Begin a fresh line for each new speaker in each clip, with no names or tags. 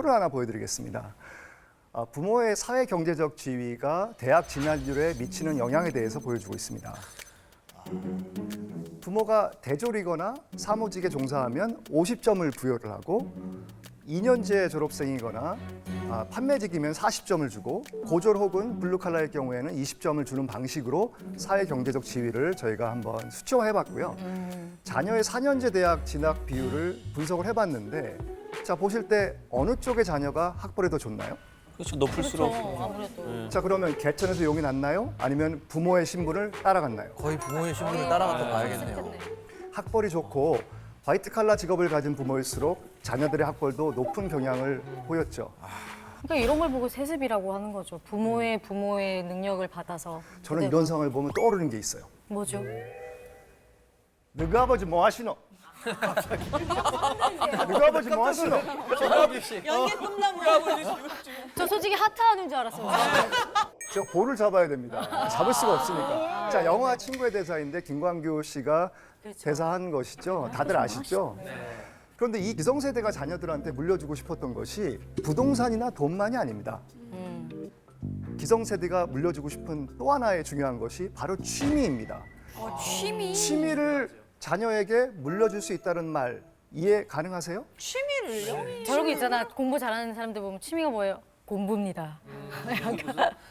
표를 하나 보여드리겠습니다. 부모의 사회 경제적 지위가 대학 진학률에 미치는 영향에 대해서 보여주고 있습니다. 부모가 대졸이거나 사무직에 종사하면 50점을 부여를 하고 2년제 졸업생이거나 판매직이면 40점을 주고 고졸 혹은 블루칼라의 경우에는 20점을 주는 방식으로 사회 경제적 지위를 저희가 한번 수치화해봤고요. 자녀의 4년제 대학 진학 비율을 분석을 해봤는데 자 보실 때 어느 쪽의 자녀가 학벌이 더 좋나요?
그렇죠. 높을수록.
아무래도.
자 그러면 개천에서 용이 났나요? 아니면 부모의 신분을 따라갔나요?
거의 부모의 신분을 따라갔다 봐야겠네요.
학벌이 좋고 화이트 칼라 직업을 가진 부모일수록 자녀들의 학벌도 높은 경향을 보였죠.
그러니까 이런 걸 보고 세습이라고 하는 거죠. 부모의 능력을 받아서.
저는
그대로.
이런 상황을 보면 떠오르는 게 있어요.
뭐죠?
너희 아버지 뭐 하시노? 너희 아버지 뭐 하시노?
연계 꿈나무.
저 솔직히 하트하는 줄 알았어요.
저 볼을 잡아야 됩니다. 잡을 수가 없으니까. 자, 영화 친구의 대사인데 김광규 씨가 대사한 것이죠. 다들 아시죠? 그런데 이 기성세대가 자녀들한테 물려주고 싶었던 것이 부동산이나 돈만이 아닙니다. 기성세대가 물려주고 싶은 또 하나의 중요한 것이 바로 취미입니다.
취미?
취미를 자녀에게 물려줄 수 있다는 말 이해 가능하세요?
취미를요?
저런 거 있잖아. 공부 잘하는 사람들 보면 취미가 뭐예요? 공부입니다.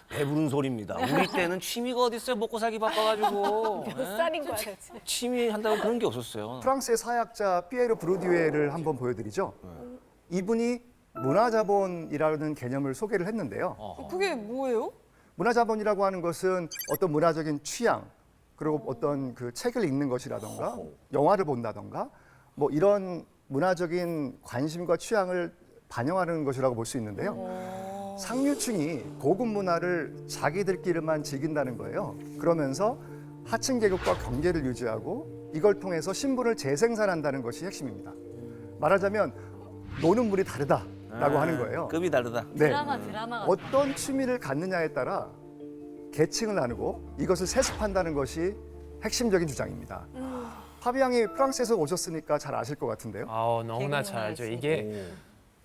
배부른 소리입니다. 우리 때는 취미가 어디 있어요? 먹고 살기 바빠가지고.
몇 살인 거야,
취미 한다고 그런 게 없었어요.
프랑스의 사학자 피에르 브루디에를 한번 보여드리죠. 이분이 문화자본이라는 개념을 소개를 했는데요.
그게 뭐예요?
문화자본이라고 하는 것은 어떤 문화적인 취향, 그리고 어떤 그 책을 읽는 것이라던가 영화를 본다던가 뭐 이런 문화적인 관심과 취향을 반영하는 것이라고 볼 수 있는데요. 상류층이 고급 문화를 자기들끼리만 즐긴다는 거예요. 그러면서 하층 계급과 경계를 유지하고 이걸 통해서 신분을 재생산한다는 것이 핵심입니다. 말하자면 노는 물이 다르다라고 하는 거예요.
급이 다르다.
네.
드라마.
어떤 취미를 갖느냐에 따라 계층을 나누고 이것을 세습한다는 것이 핵심적인 주장입니다. 파비앙이 프랑스에서 오셨으니까 잘 아실 것 같은데요.
너무나 잘 알죠. 이게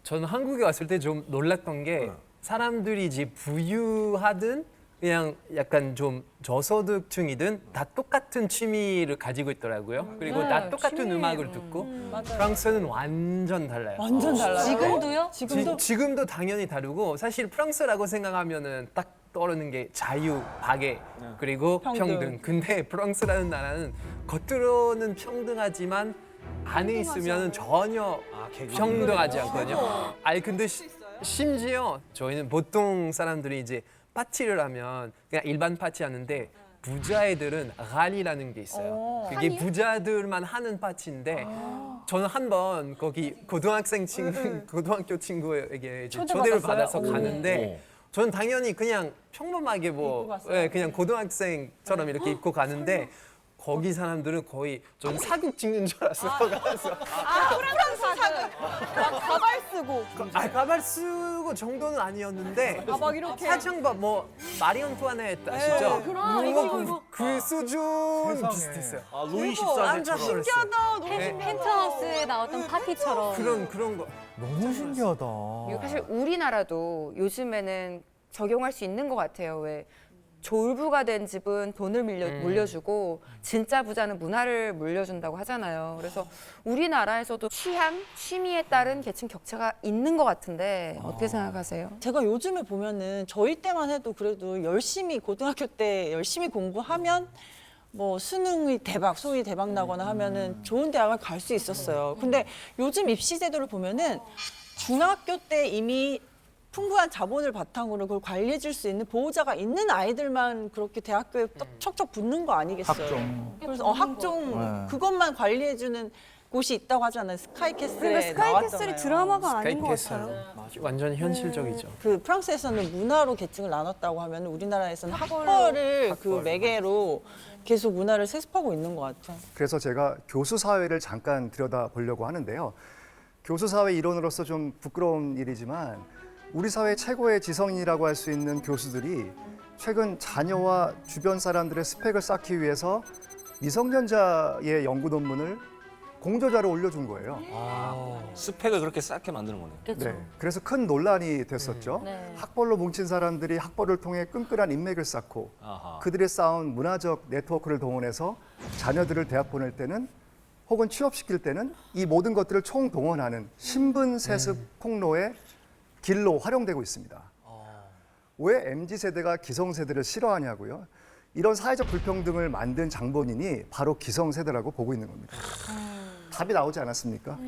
저는 한국에 왔을 때 좀 놀랐던 게 사람들이 이제 부유하든 그냥 약간 좀 저소득층이든 다 똑같은 취미를 가지고 있더라고요. 그리고
네,
다 똑같은
취미.
음악을 듣고 프랑스는 완전 달라요.
완전 달라요.
지금도요?
지금도 당연히 다르고 사실 프랑스라고 생각하면은 딱 떠오르는 게 자유, 박애, 그리고 평등. 근데 프랑스라는 나라는 겉으로는 평등하지만 안에 있으면 전혀 평등하지 않거든요. 아니 근데 심지어 저희는 보통 사람들이 이제 파티를 하면 그냥 일반 파티 하는데 부자 애들은 랄이라는 게 있어요. 그게 부자들만 하는 파티인데 저는 한번 거기 고등학교 친구에게 이제 초대를 받아서 가는데 저는 당연히 그냥 평범하게 그냥 고등학생처럼 이렇게 입고 가는데 거기 사람들은 거의 전 사극 찍는 줄 알았어요.
프랑스 사극. 막 가발 쓰고.
가발 쓰고 정도는 아니었는데
막 이렇게.
살짝 마리 앙투아네트 아시죠? 그 수준 비슷했어요.
루이
깜짝
14세처럼.
신기하다. 너무
펜트하우스에 나왔던 파티처럼.
그런 거.
너무 신기하다.
사실 우리나라도 요즘에는 적용할 수 있는 것 같아요. 왜 졸부가 된 집은 돈을 물려주고 진짜 부자는 문화를 물려준다고 하잖아요. 그래서 우리나라에서도 취향, 취미에 따른 계층 격차가 있는 것 같은데 어떻게 생각하세요?
제가 요즘에 보면은 저희 때만 해도 그래도 열심히 고등학교 때 열심히 공부하면 뭐 수능이 대박, 소위 대박 나거나 하면은 좋은 대학을 갈 수 있었어요. 근데 요즘 입시 제도를 보면은 중학교 때 이미 풍부한 자본을 바탕으로 그걸 관리해 줄 수 있는 보호자가 있는 아이들만 그렇게 대학교에 척척 붙는 거 아니겠어요?
학종.
그래서 학종 그것만 관리해 주는 곳이 있다고 하잖아요. 스카이캐슬에
스카이캐슬이
나왔잖아요.
드라마가 아닌 것
스카이캐슬.
같아요.
완전 현실적이죠.
그 프랑스에서는 문화로 계층을 나눴다고 하면 우리나라에서는 학벌을 그 매개로 계속 문화를 세습하고 있는 것 같아요.
그래서 제가 교수 사회를 잠깐 들여다보려고 하는데요. 교수 사회 일원으로서 좀 부끄러운 일이지만 우리 사회 최고의 지성인이라고 할 수 있는 교수들이 최근 자녀와 주변 사람들의 스펙을 쌓기 위해서 미성년자의 연구 논문을 공저자로 올려준 거예요.
스펙을 그렇게 쌓게 만드는 거네요.
그렇죠.
네, 그래서 큰 논란이 됐었죠.
네.
학벌로 뭉친 사람들이 학벌을 통해 끈끈한 인맥을 쌓고
아하.
그들의 쌓은 문화적 네트워크를 동원해서 자녀들을 대학 보낼 때는 혹은 취업시킬 때는 이 모든 것들을 총동원하는 신분 세습 폭로의 길로 활용되고 있습니다. 왜 MZ세대가 기성세대를 싫어하냐고요? 이런 사회적 불평등을 만든 장본인이 바로 기성세대라고 보고 있는 겁니다. 답이 나오지 않았습니까?